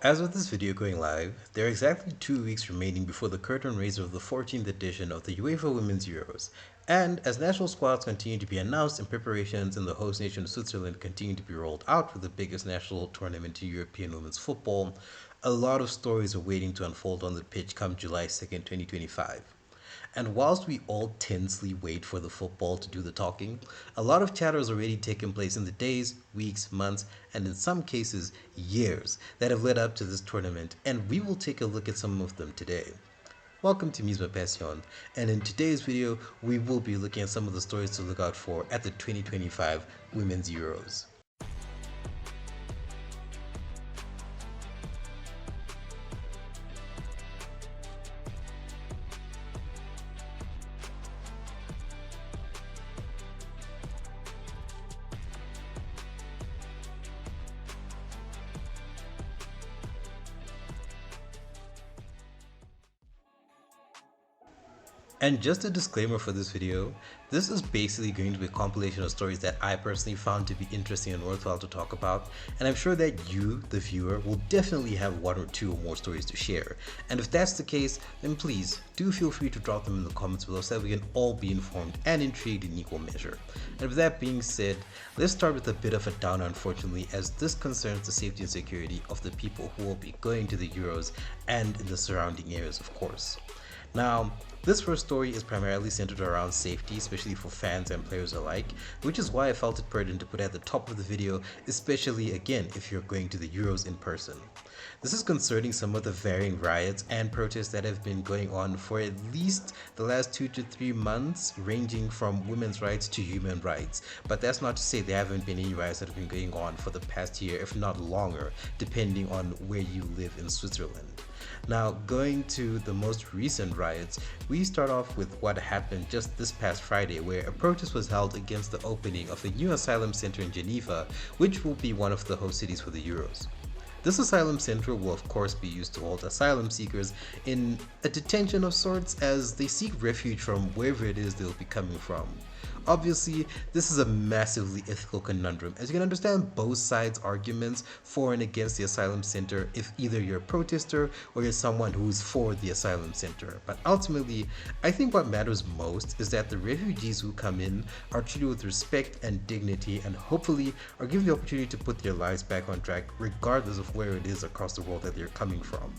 As with this video going live, there are exactly 2 weeks remaining before the curtain raiser of the 14th edition of the UEFA Women's Euros. And as national squads continue to be announced and preparations in the host nation of Switzerland continue to be rolled out for the biggest national tournament in European women's football, a lot of stories are waiting to unfold on the pitch come July 2nd, 2025. And whilst we all tensely wait for the football to do the talking, a lot of chatter has already taken place in the days, weeks, months, and in some cases, years that have led up to this tournament, and we will take a look at some of them today. Welcome to Misma Passion, and in today's video, we will be looking at some of the stories to look out for at the 2025 Women's Euros. And just a disclaimer for this video, this is basically going to be a compilation of stories that I personally found to be interesting and worthwhile to talk about, and I'm sure that you, the viewer, will definitely have one or two or more stories to share. And if that's the case, then please do feel free to drop them in the comments below so that we can all be informed and intrigued in equal measure. And with that being said, let's start with a bit of a downer, unfortunately, as this concerns the safety and security of the people who will be going to the Euros and in the surrounding areas, of course. Now, this first story is primarily centered around safety, especially for fans and players alike, which is why I felt it pertinent to put at the top of the video, especially again if you're going to the Euros in person. This is concerning some of the varying riots and protests that have been going on for at least the last 2 to 3 months, ranging from women's rights to human rights. But that's not to say there haven't been any riots that have been going on for the past year, if not longer, depending on where you live in Switzerland. Now, going to the most recent riots, we start off with what happened just this past Friday, where a protest was held against the opening of a new asylum center in Geneva, which will be one of the host cities for the Euros. This asylum center will of course be used to hold asylum seekers in a detention of sorts as they seek refuge from wherever it is they'll be coming from. Obviously, this is a massively ethical conundrum, as you can understand both sides' arguments for and against the asylum center if either you're a protester or you're someone who's for the asylum center. But ultimately, I think what matters most is that the refugees who come in are treated with respect and dignity and hopefully are given the opportunity to put their lives back on track regardless of where it is across the world that they're coming from.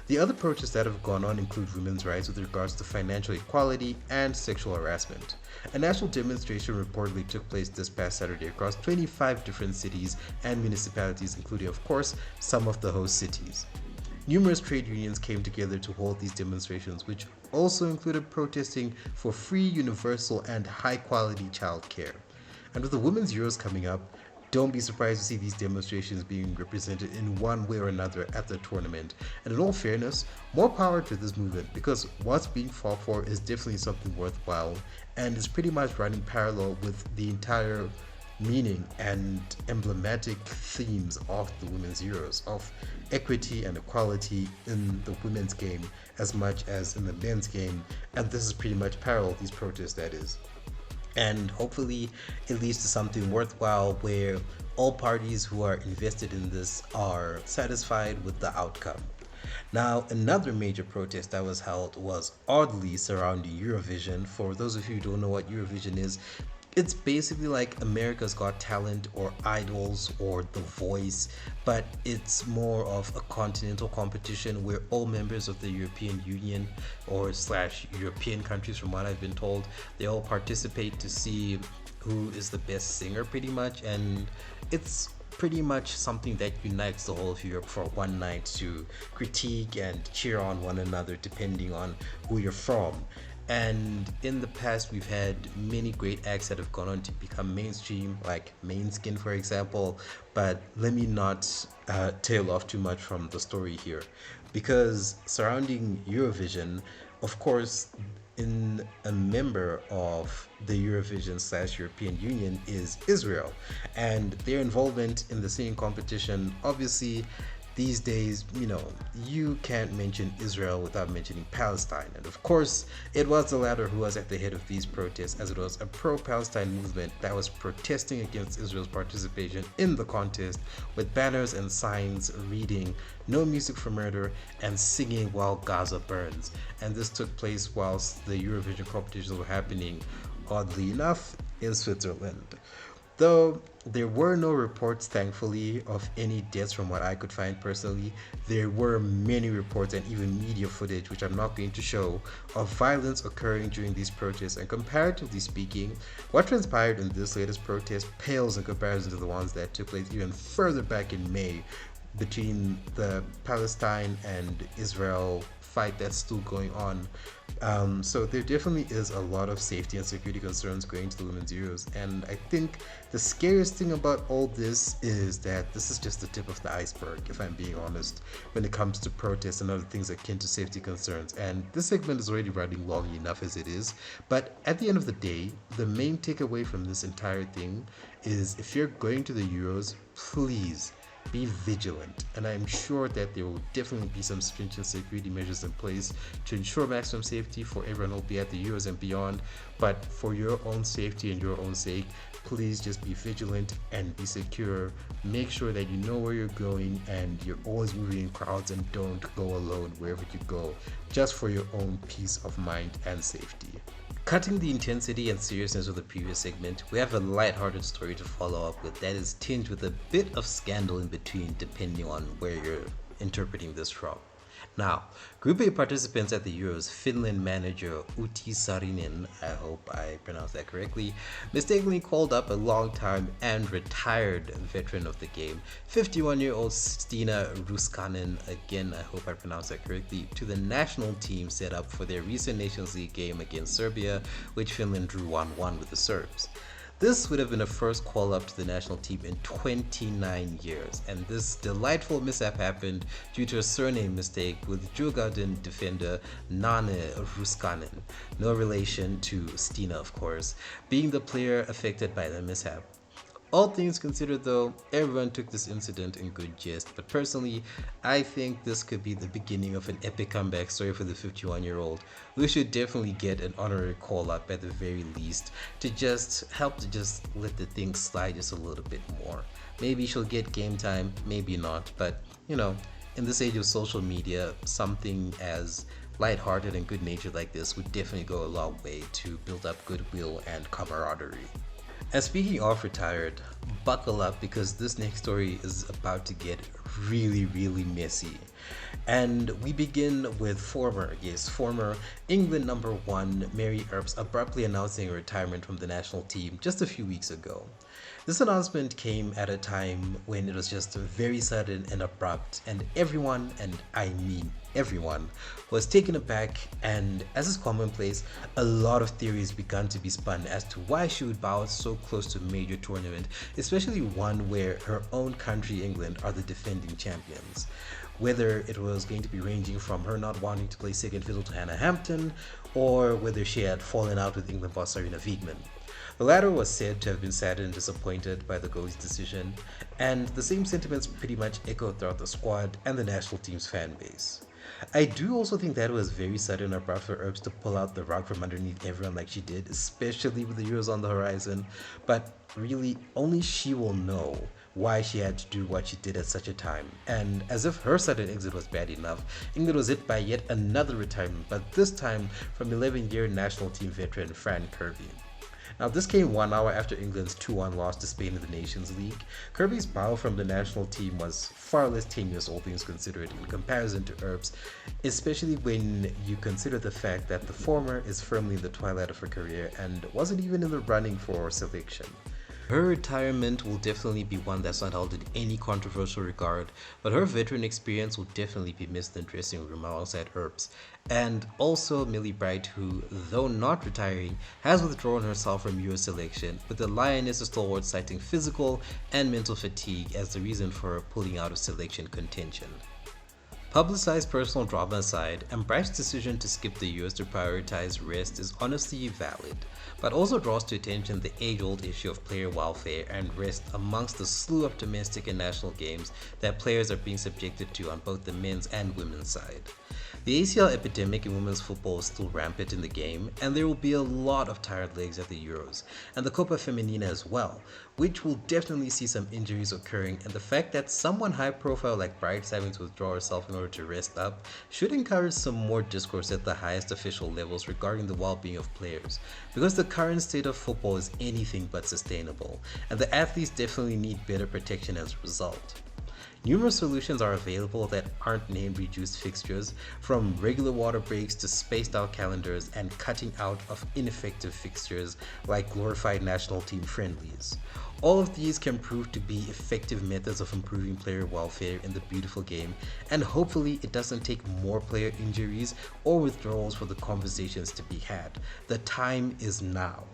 The other protests that have gone on include women's rights with regards to financial equality and sexual harassment. A national demonstration reportedly took place this past Saturday across 25 different cities and municipalities, including, of course, some of the host cities. Numerous trade unions came together to hold these demonstrations, which also included protesting for free, universal, and high-quality childcare. And with the Women's Euros coming up, don't be surprised to see these demonstrations being represented in one way or another at the tournament. And in all fairness, more power to this movement because what's being fought for is definitely something worthwhile and is pretty much running parallel with the entire meaning and emblematic themes of the Women's Euros of equity and equality in the women's game as much as in the men's game. And this is pretty much parallel, these protests that is. And hopefully it leads to something worthwhile where all parties who are invested in this are satisfied with the outcome. Now, another major protest that was held was oddly surrounding Eurovision. For those of you who don't know what Eurovision is, it's basically like America's Got Talent or Idols or The Voice, but it's more of a continental competition where all members of the European Union or slash European countries, from what I've been told, they all participate to see who is the best singer pretty much, and it's pretty much something that unites the whole of Europe for one night to critique and cheer on one another depending on who you're from. And in the past, we've had many great acts that have gone on to become mainstream, like Mainskin, for example. But let me not tail off too much from the story here, because surrounding Eurovision, of course, in a member of the Eurovision / European Union is Israel, and their involvement in the singing competition obviously these days, you can't mention Israel without mentioning Palestine. And of course, it was the latter who was at the head of these protests, as it was a pro-Palestine movement that was protesting against Israel's participation in the contest with banners and signs reading "No music for murder" and "Singing while Gaza burns." And this took place whilst the Eurovision competitions were happening, oddly enough, in Switzerland. Though there were no reports, thankfully, of any deaths from what I could find personally, there were many reports and even media footage, which I'm not going to show, of violence occurring during these protests. And comparatively speaking, what transpired in this latest protest pales in comparison to the ones that took place even further back in May between the Palestine and Israel fight that's still going on. So there definitely is a lot of safety and security concerns going to the women's Euros, and I think the scariest thing about all this is that this is just the tip of the iceberg, if I'm being honest, when it comes to protests and other things akin to safety concerns. And this segment is already running long enough as it is, but at the end of the day, the main takeaway from this entire thing is, if you're going to the Euros, please be vigilant, and I'm sure that there will definitely be some stringent security measures in place to ensure maximum safety for everyone who will be at the Euros and beyond. But for your own safety and your own sake, please just be vigilant and be secure. Make sure that you know where you're going and you're always moving in crowds, and don't go alone wherever you go, just for your own peace of mind and safety. Cutting the intensity and seriousness of the previous segment, we have a light-hearted story to follow up with that is tinged with a bit of scandal in between, depending on where you're interpreting this from. Now, Group A participants at the Euros, Finland manager Uti Saarinen, I hope I pronounced that correctly, mistakenly called up a long-time and retired veteran of the game, 51-year-old Stina Ruskanen, again I hope I pronounced that correctly, to the national team set up for their recent Nations League game against Serbia, which Finland drew 1-1 with the Serbs. This would have been a first call-up to the national team in 29 years, and this delightful mishap happened due to a surname mistake with Djurgården defender Nane Ruskanen, no relation to Stina of course, being the player affected by the mishap. All things considered though, everyone took this incident in good jest, but personally, I think this could be the beginning of an epic comeback story for the 51-year-old. We should definitely get an honorary call-up at the very least to just help to just let the thing slide just a little bit more. Maybe she'll get game time, maybe not, but in this age of social media, something as lighthearted and good-natured like this would definitely go a long way to build up goodwill and camaraderie. And speaking of retired, buckle up because this next story is about to get really, really messy. And we begin with former England number 1 Mary Earps abruptly announcing her retirement from the national team just a few weeks ago. This announcement came at a time when it was just very sudden and abrupt, and everyone, and I mean everyone, was taken aback, and as is commonplace, a lot of theories began to be spun as to why she would bow out so close to a major tournament, especially one where her own country, England, are the defending champions. Whether it was going to be ranging from her not wanting to play second fiddle to Hannah Hampton, or whether she had fallen out with England boss Sarina Wiegman. The latter was said to have been saddened and disappointed by the goalie's decision, and the same sentiments pretty much echoed throughout the squad and the national team's fan base. I do also think that it was very sudden and abrupt for Earps to pull out the rug from underneath everyone like she did, especially with the Euros on the horizon, but really only she will know why she had to do what she did at such a time. And as if her sudden exit was bad enough, England was hit by yet another retirement, but this time from 11-year national team veteran Fran Kirby. Now, this came 1 hour after England's 2-1 loss to Spain in the Nations League. Kirby's bow from the national team was far less tenuous, all things considered, in comparison to Earps, especially when you consider the fact that the former is firmly in the twilight of her career and wasn't even in the running for selection. Her retirement will definitely be one that's not held in any controversial regard, but her veteran experience will definitely be missed in the dressing room alongside Earps. And also Millie Bright, who, though not retiring, has withdrawn herself from US selection, with the Lioness stalwart citing physical and mental fatigue as the reason for her pulling out of selection contention. Publicized personal drama aside, and Bright's decision to skip the Euros to prioritize rest is honestly valid, but also draws to attention the age-old issue of player welfare and rest amongst the slew of domestic and national games that players are being subjected to on both the men's and women's side. The ACL epidemic in women's football is still rampant in the game, and there will be a lot of tired legs at the Euros, and the Copa Femenina as well, which will definitely see some injuries occurring, and the fact that someone high profile like Bright is having to withdraw herself in order to rest up should encourage some more discourse at the highest official levels regarding the well-being of players, because the current state of football is anything but sustainable, and the athletes definitely need better protection as a result. Numerous solutions are available that aren't named reduced fixtures, from regular water breaks to spaced out calendars and cutting out of ineffective fixtures like glorified national team friendlies. All of these can prove to be effective methods of improving player welfare in the beautiful game, and hopefully it doesn't take more player injuries or withdrawals for the conversations to be had. The time is now.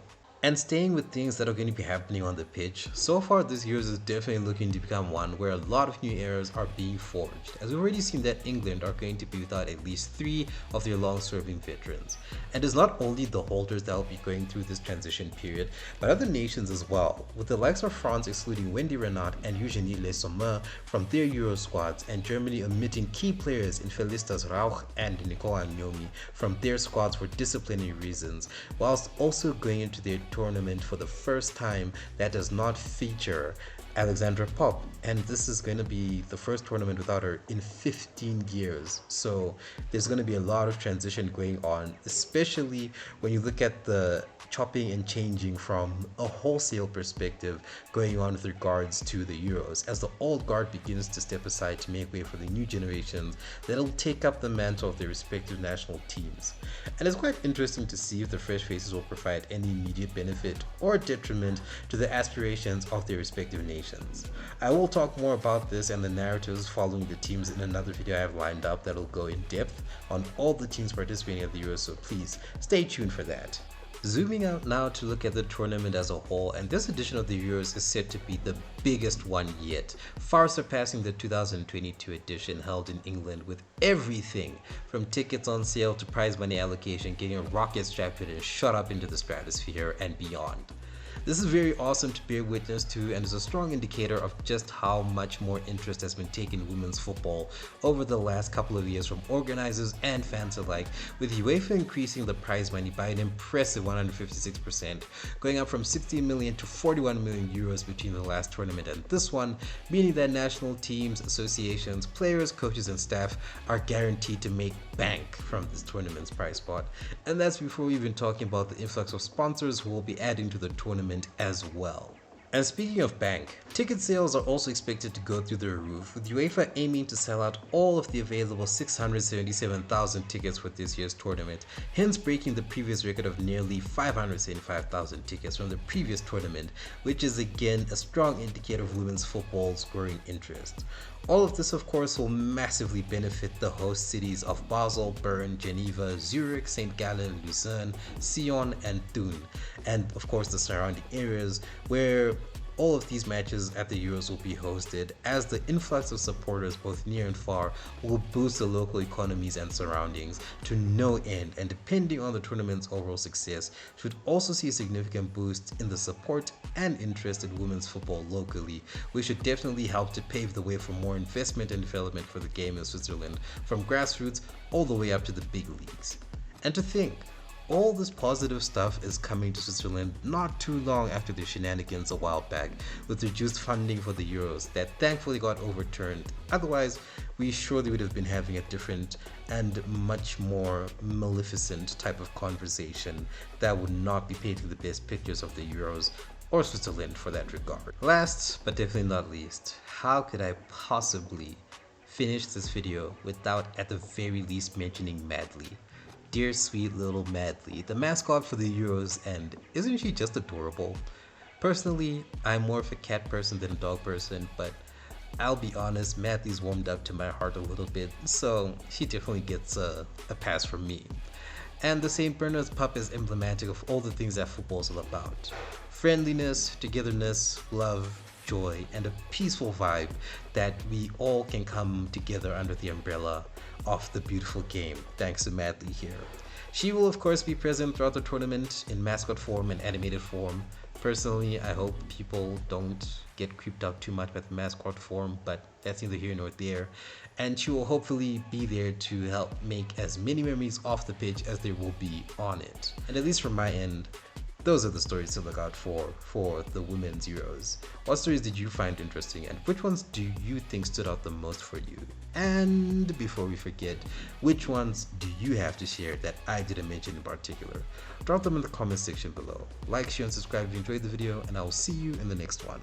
And staying with things that are going to be happening on the pitch, so far this year is definitely looking to become one where a lot of new eras are being forged, as we've already seen that England are going to be without at least 3 of their long-serving veterans. And it's not only the holders that will be going through this transition period, but other nations as well, with the likes of France excluding Wendy Renard and Eugenie Le Sommer from their Euro squads, and Germany omitting key players in Felicitas Rauch and Nicola Nyomi from their squads for disciplinary reasons, whilst also going into their tournament for the first time that does not feature Alexandra Popp, and this is going to be the first tournament without her in 15 years. So there's going to be a lot of transition going on, especially when you look at the chopping and changing from a wholesale perspective going on with regards to the Euros, as the old guard begins to step aside to make way for the new generations that'll take up the mantle of their respective national teams. And it's quite interesting to see if the fresh faces will provide any immediate benefit or detriment to the aspirations of their respective nations. I will talk more about this and the narratives following the teams in another video I have lined up that'll go in depth on all the teams participating at the Euros, so please stay tuned for that. Zooming out now to look at the tournament as a whole, and this edition of the Euros is said to be the biggest one yet, far surpassing the 2022 edition held in England, with everything from tickets on sale to prize money allocation getting a rocket strapped and shot up into the stratosphere and beyond. This is very awesome to bear witness to, and is a strong indicator of just how much more interest has been taken in women's football over the last couple of years from organizers and fans alike, with UEFA increasing the prize money by an impressive 156%, going up from 16 million to 41 million euros between the last tournament and this one, meaning that national teams, associations, players, coaches and staff are guaranteed to make bank from this tournament's prize pot. And that's before even talking about the influx of sponsors who will be adding to the tournament as well. And speaking of bank, ticket sales are also expected to go through the roof, with UEFA aiming to sell out all of the available 677,000 tickets for this year's tournament, hence breaking the previous record of nearly 575,000 tickets from the previous tournament, which is again a strong indicator of women's football's growing interest. All of this, of course, will massively benefit the host cities of Basel, Bern, Geneva, Zurich, St. Gallen, Lucerne, Sion, and Thun, and of course the surrounding areas where all of these matches at the Euros will be hosted, as the influx of supporters both near and far will boost the local economies and surroundings to no end, and depending on the tournament's overall success, should also see a significant boost in the support and interest in women's football locally, which should definitely help to pave the way for more investment and development for the game in Switzerland, from grassroots all the way up to the big leagues. And to think, all this positive stuff is coming to Switzerland not too long after the shenanigans a while back with reduced funding for the Euros that thankfully got overturned. Otherwise, we surely would have been having a different and much more maleficent type of conversation that would not be painting the best pictures of the Euros, or Switzerland for that regard. Last but definitely not least, how could I possibly finish this video without at the very least mentioning Madly? Dear sweet little Madly, the mascot for the Euros, and isn't she just adorable? Personally, I'm more of a cat person than a dog person, but I'll be honest, Madly's warmed up to my heart a little bit, so she definitely gets a pass from me. And the St. Bernard's pup is emblematic of all the things that football is all about. Friendliness, togetherness, love, joy and a peaceful vibe that we all can come together under the umbrella of the beautiful game, thanks to Madly here. She will of course be present throughout the tournament in mascot form and animated form. Personally, I hope people don't get creeped out too much by the mascot form, but that's neither here nor there. And she will hopefully be there to help make as many memories off the pitch as there will be on it. And at least from my end, those are the stories to look out for the Women's Euros. What stories did you find interesting, and which ones do you think stood out the most for you? And before we forget, which ones do you have to share that I didn't mention in particular? Drop them in the comment section below. Like, share, and subscribe if you enjoyed the video, and I will see you in the next one.